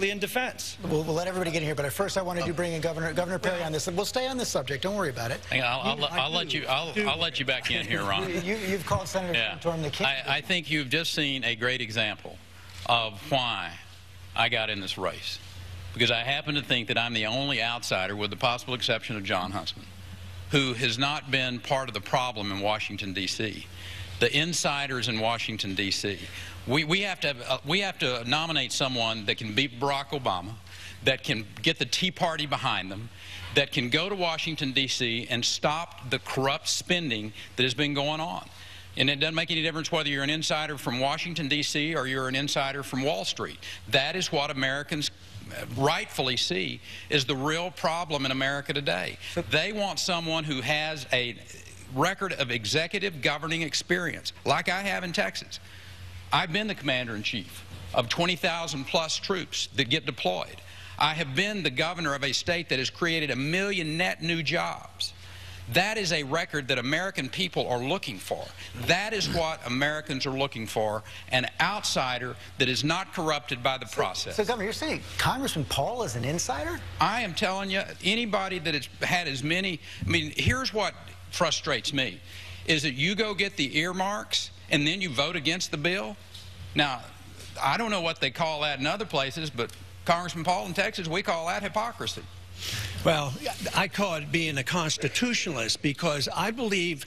in defense. We'll let everybody get in here, but at first I wanted to bring in Governor Perry on this. We'll stay on this subject. Don't worry about it. Hang on, I'll let you back in here, Ron. You've called Senator Santorum the king. I think you've just seen a great example of why I got in this race, because I happen to think that I'm the only outsider, with the possible exception of John Huntsman, who has not been part of the problem in Washington, D.C. The insiders in Washington, D.C. We have to nominate someone that can beat Barack Obama, that can get the Tea Party behind them, that can go to Washington, D.C. and stop the corrupt spending that has been going on. And it doesn't make any difference whether you're an insider from Washington, D.C. or you're an insider from Wall Street. That is what Americans rightfully see is the real problem in America today. They want someone who has a record of executive governing experience, like I have in Texas. I've been the commander-in-chief of 20,000 plus troops that get deployed. I have been the governor of a state that has created 1 million net new jobs. That is a record that American people are looking for. That is what Americans are looking for, an outsider that is not corrupted by the process. So, Governor, you're saying Congressman Paul is an insider? I am telling you, anybody that has had as many, I mean, here's what frustrates me, is that you go get the earmarks and then you vote against the bill. Now, I don't know what they call that in other places, but Congressman Paul in Texas, we call that hypocrisy. Well, I call it being a constitutionalist, because I believe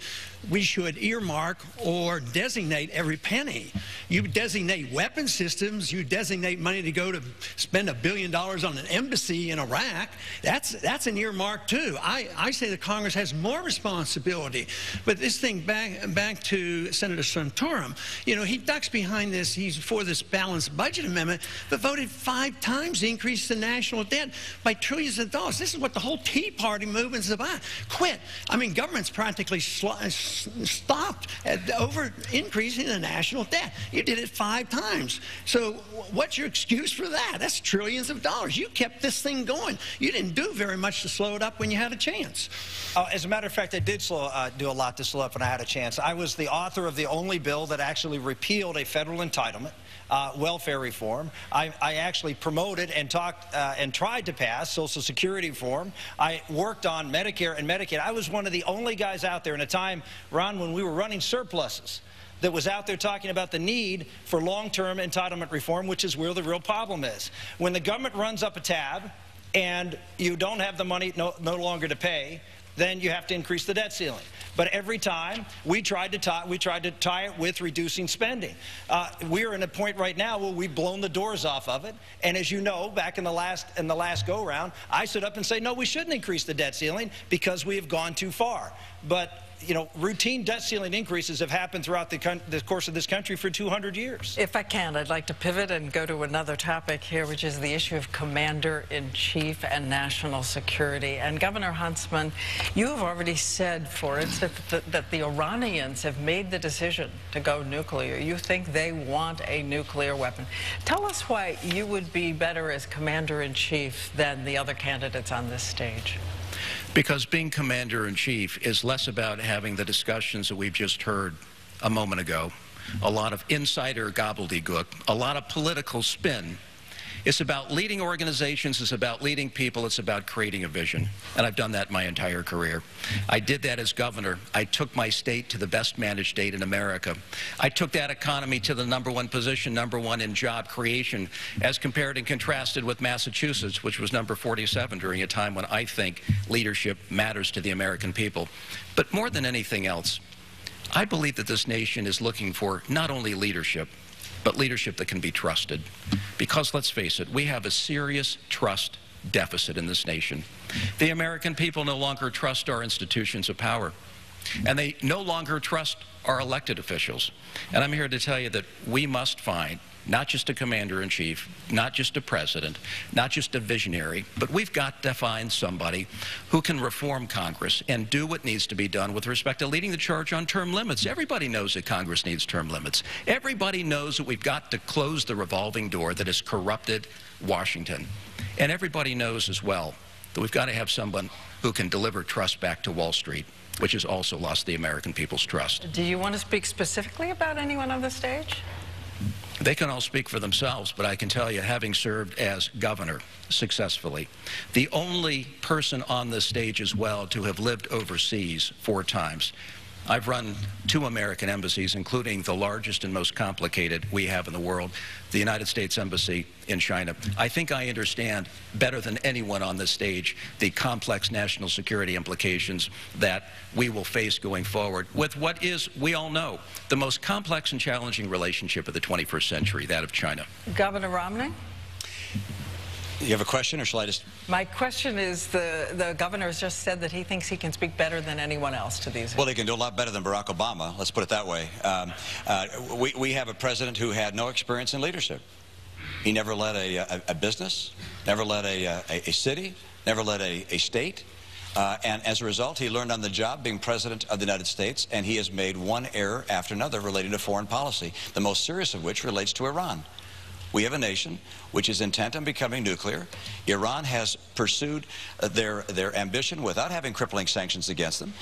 we should earmark or designate every penny. You designate weapon systems, you designate money to go to spend $1 billion on an embassy in Iraq. That's an earmark too. I say that Congress has more responsibility. But this thing, back to Senator Santorum, you know, he ducks behind this. He's for this balanced budget amendment, but voted 5 times to increase the national debt by trillions of dollars. This is what the whole Tea Party movement is about. Quit. I mean, government's practically stopped at over increasing the national debt. You did it 5 times. So what's your excuse for that? That's trillions of dollars. You kept this thing going. You didn't do very much to slow it up when you had a chance. As a matter of fact, I did do a lot to slow up when I had a chance. I was the author of the only bill that actually repealed a federal entitlement. Welfare reform. I actually promoted and talked and tried to pass Social Security reform. I worked on Medicare and Medicaid. I was one of the only guys out there in a time, Ron, when we were running surpluses, that was out there talking about the need for long-term entitlement reform, which is where the real problem is. When the government runs up a tab and you don't have the money no longer to pay, then you have to increase the debt ceiling. But every time we tried to tie it with reducing spending. We're in a point right now where we've blown the doors off of it. And as you know, back in the last go-round, I stood up and say, no, we shouldn't increase the debt ceiling because we have gone too far. But you know, routine debt ceiling increases have happened throughout the course of this country for 200 years. If I can, I'd like to pivot and go to another topic here, which is the issue of commander-in-chief and national security. And Governor Huntsman, you have already said, for instance, that the Iranians have made the decision to go nuclear. You think they want a nuclear weapon. Tell us why you would be better as commander-in-chief than the other candidates on this stage. Because being commander-in-chief is less about having the discussions that we've just heard a moment ago, a lot of insider gobbledygook, a lot of political spin. It's about leading organizations, it's about leading people, it's about creating a vision. And I've done that my entire career. I did that as governor. I took my state to the best managed state in America. I took that economy to the #1 position, #1 in job creation, as compared and contrasted with Massachusetts, which was number 47 during a time when I think leadership matters to the American people. But more than anything else, I believe that this nation is looking for not only leadership, but leadership that can be trusted. Because let's face it, we have a serious trust deficit in this nation. The American people no longer trust our institutions of power, and they no longer trust our elected officials. And I'm here to tell you that we must find not just a commander-in-chief, not just a president, not just a visionary, but we've got to find somebody who can reform Congress and do what needs to be done with respect to leading the charge on term limits. Everybody knows that Congress needs term limits. Everybody knows that we've got to close the revolving door that has corrupted Washington. And everybody knows as well that we've got to have someone who can deliver trust back to Wall Street, which has also lost the American people's trust. Do you want to speak specifically about anyone on the stage? They can all speak for themselves, but I can tell you, having served as governor successfully, the only person on this stage as well to have lived overseas 4 times. I've run 2 American embassies, including the largest and most complicated we have in the world, the United States Embassy in China. I think I understand better than anyone on this stage the complex national security implications that we will face going forward with what is, we all know, the most complex and challenging relationship of the 21st century, that of China. Governor Romney? You have a question, or shall I just? My question is, the governor has just said that he thinks he can speak better than anyone else to these. Well, he can do a lot better than Barack Obama, let's put it that way. We have a president who had no experience in leadership. He never led a business, never led a city, never led a state. And as a result, he learned on the job being president of the United States, and he has made one error after another relating to foreign policy, the most serious of which relates to Iran. We have a nation which is intent on becoming nuclear. Iran has pursued their ambition without having crippling sanctions against them.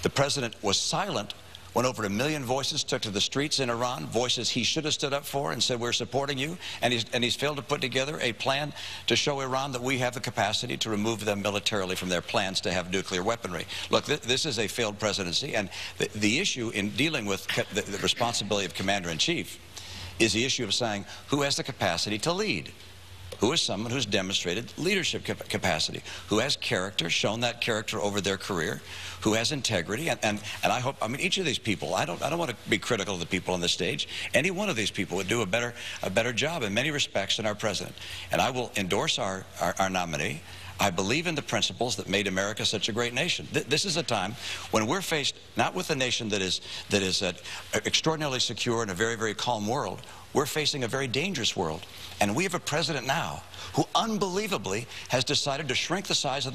The president was silent when over 1 million voices took to the streets in Iran, voices he should have stood up for and said, we're supporting you, and he's failed to put together a plan to show Iran that we have the capacity to remove them militarily from their plans to have nuclear weaponry. Look, this is a failed presidency, and the issue in dealing with the responsibility of commander-in-chief is the issue of saying who has the capacity to lead, who is someone who's demonstrated leadership capacity, who has character, shown that character over their career, who has integrity, and I hope, I mean, each of these people, I don't want to be critical of the people on the stage. Any one of these people would do a better job in many respects than our president, and I will endorse our nominee. I believe in the principles that made America such a great nation. This is a time when we're faced not with a nation that is extraordinarily secure in a very, very calm world. We're facing a very dangerous world. And we have a president now who unbelievably has decided to shrink the size of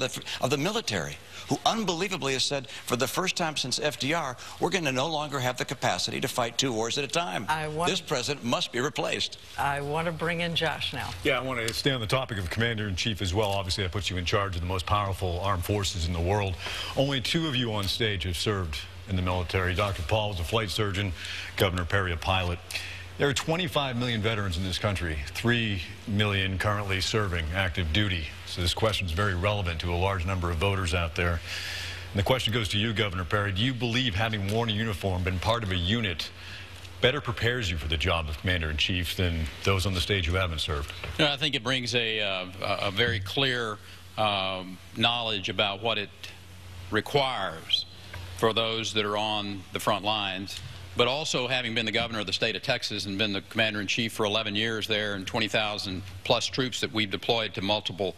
the military, who unbelievably has said, for the first time since FDR, we're going to no longer have the capacity to fight 2 wars at a time. This president must be replaced. I want to bring in Josh now. Yeah, I want to stay on the topic of commander-in-chief as well. Obviously, that puts you in charge of the most powerful armed forces in the world. Only 2 of you on stage have served in the military. Dr. Paul was a flight surgeon, Governor Perry a pilot. There are 25 million veterans in this country, 3 million currently serving active duty. So this question is very relevant to a large number of voters out there. And the question goes to you, Governor Perry. Do you believe having worn a uniform, been part of a unit, better prepares you for the job of commander-in-chief than those on the stage who haven't served? You know, I think it brings a very clear knowledge about what it requires for those that are on the front lines. But also, having been the governor of the state of Texas and been the commander-in-chief for 11 years there, and 20,000 plus troops that we've deployed to multiple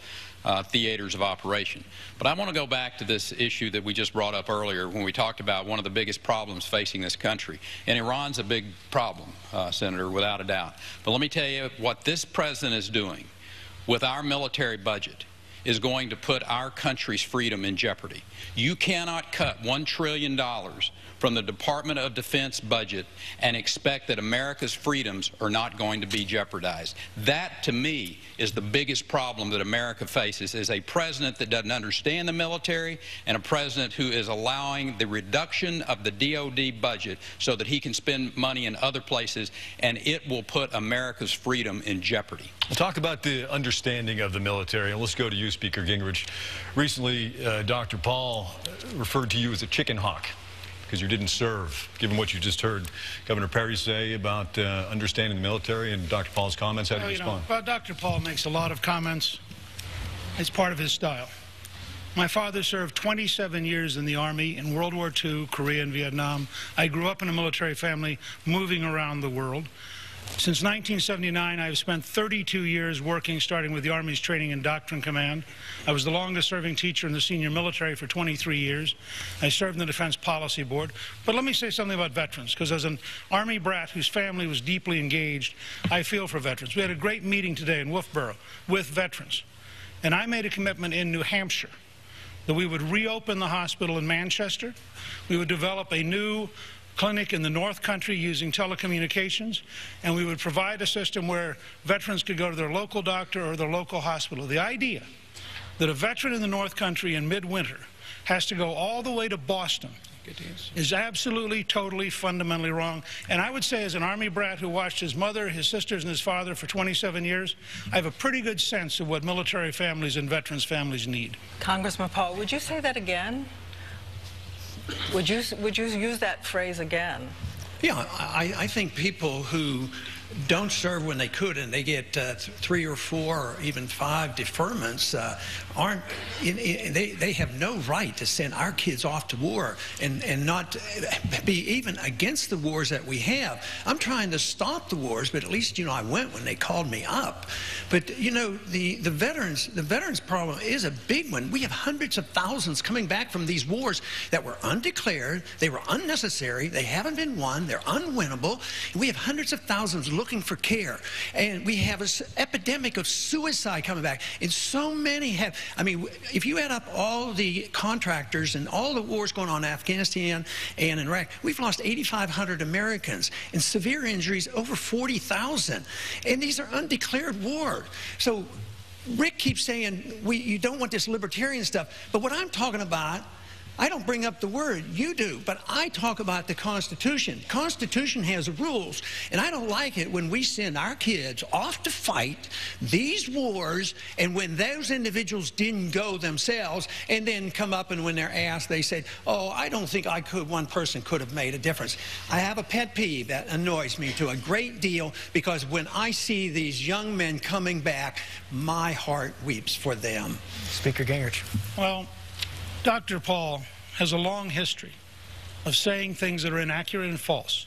theaters of operation. But I want to go back to this issue that we just brought up earlier when we talked about one of the biggest problems facing this country. And Iran's a big problem, Senator, without a doubt. But let me tell you what this president is doing with our military budget is going to put our country's freedom in jeopardy. You cannot cut $1 trillion from the Department of Defense budget and expect that America's freedoms are not going to be jeopardized. That, to me, is the biggest problem that America faces, is a president that doesn't understand the military and a president who is allowing the reduction of the DOD budget so that he can spend money in other places, and it will put America's freedom in jeopardy. We'll talk about the understanding of the military, and let's go to you, Speaker Gingrich. Recently, Dr. Paul referred to you as a chicken hawk because you didn't serve. Given what you just heard Governor Perry say about understanding the military and Dr. Paul's comments, how do you respond? Well, Dr. Paul makes a lot of comments. It's part of his style. My father served 27 years in the Army in World War II, Korea, and Vietnam. I grew up in a military family moving around the world. Since 1979, I have spent 32 years working, starting with the Army's Training and Doctrine Command. I was the longest-serving teacher in the senior military for 23 years. I served in the Defense Policy Board. But let me say something about veterans, because as an Army brat whose family was deeply engaged, I feel for veterans. We had a great meeting today in Wolfboro with veterans, and I made a commitment in New Hampshire that we would reopen the hospital in Manchester. We would develop a new clinic in the North Country using telecommunications, and we would provide a system where veterans could go to their local doctor or their local hospital. The idea that a veteran in the North Country in midwinter has to go all the way to Boston is absolutely, totally, fundamentally wrong. And I would say, as an Army brat who watched his mother, his sisters, and his father for 27 years, I have a pretty good sense of what military families and veterans families need. Congressman Paul, would you say that again? Would you use that phrase again? Yeah, I think people who don't serve when they could and they get 3 or 4 or even 5 deferments they have no right to send our kids off to war and not be even against the wars that we have. I'm trying to stop the wars, but at least, you know, I went when they called me up. But, you know, the veterans problem is a big one. We have hundreds of thousands coming back from these wars that were undeclared, they were unnecessary, they haven't been won, they're unwinnable, and we have hundreds of thousands looking for care. And we have an epidemic of suicide coming back. And so many have, I mean, if you add up all the contractors and all the wars going on in Afghanistan and in Iraq, we've lost 8,500 Americans and severe injuries over 40,000. And these are undeclared wars. So Rick keeps saying, you don't want this libertarian stuff. But what I'm talking about, I don't bring up the word, you do, but I talk about the Constitution. Constitution has rules, and I don't like it when we send our kids off to fight these wars, and when those individuals didn't go themselves, and then come up and when they're asked, they say, oh, I don't think one person could have made a difference. I have a pet peeve that annoys me to a great deal, because when I see these young men coming back, my heart weeps for them. Speaker Gingrich. Well, Dr. Paul has a long history of saying things that are inaccurate and false.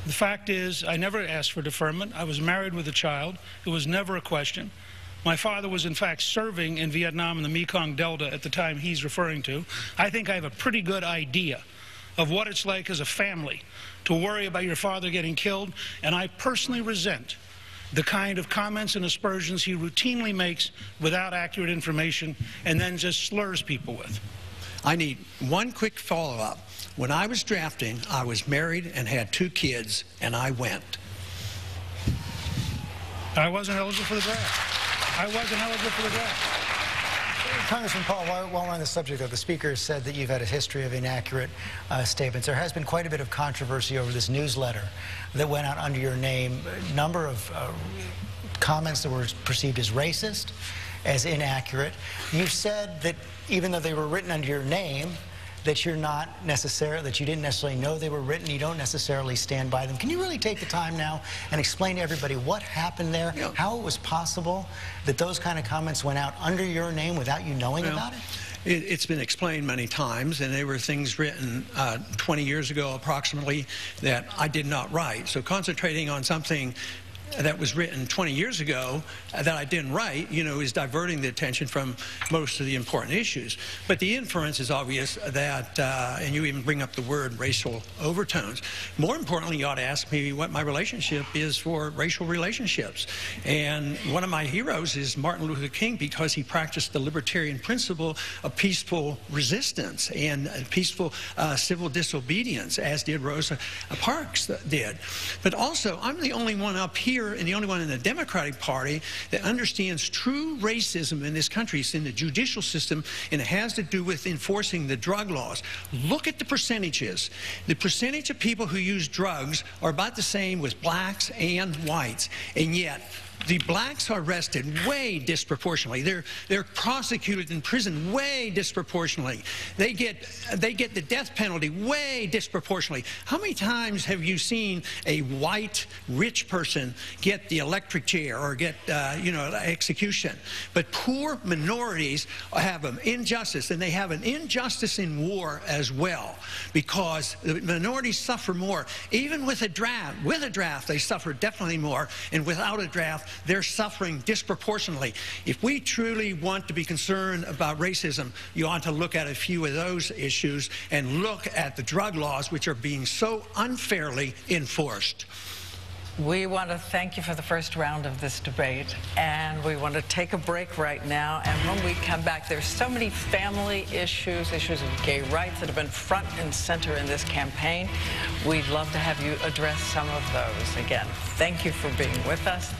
The fact is, I never asked for deferment. I was married with a child. It was never a question. My father was, in fact, serving in Vietnam in the Mekong Delta at the time he's referring to. I think I have a pretty good idea of what it's like as a family to worry about your father getting killed, and I personally resent the kind of comments and aspersions he routinely makes without accurate information and then just slurs people with. I need one quick follow-up. When I was drafting, I was married and had 2 kids, and I went. I wasn't eligible for the draft. I wasn't eligible for the draft. Congressman Paul, while we're on the subject, though, the Speaker has said that you've had a history of inaccurate statements. There has been quite a bit of controversy over this newsletter that went out under your name. A number of comments that were perceived as racist, as inaccurate. You've said that even though they were written under your name, that you didn't necessarily know they were written, you don't necessarily stand by them. Can you really take the time now and explain to everybody what happened there, how it was possible that those kind of comments went out under your name without you knowing about it? It's been explained many times, and there were things written 20 years ago approximately that I did not write. So concentrating on something that was written 20 years ago that I didn't write, you know, is diverting the attention from most of the important issues. But the inference is obvious that, and you even bring up the word racial overtones. More importantly, you ought to ask me what my relationship is for racial relationships. And one of my heroes is Martin Luther King, because he practiced the libertarian principle of peaceful resistance and peaceful civil disobedience, as did Rosa Parks did. But also, I'm the only one up here and the only one in the Democratic Party that understands true racism in this country. It's in the judicial system, and it has to do with enforcing the drug laws. Look at the percentages. The percentage of people who use drugs are about the same with blacks and whites, and yet the blacks are arrested way disproportionately. They're prosecuted in prison way disproportionately. They get the death penalty way disproportionately. How many times have you seen a white rich person get the electric chair or get execution? But poor minorities have an injustice, and they have an injustice in war as well, because the minorities suffer more. Even with a draft, they suffer definitely more, and without a draft, they're suffering disproportionately. If we truly want to be concerned about racism, you ought to look at a few of those issues and look at the drug laws, which are being so unfairly enforced. We want to thank you for the first round of this debate, and we want to take a break right now. And when we come back, there's so many family issues of gay rights that have been front and center in this campaign. We'd love to have you address some of those. Again, thank you for being with us.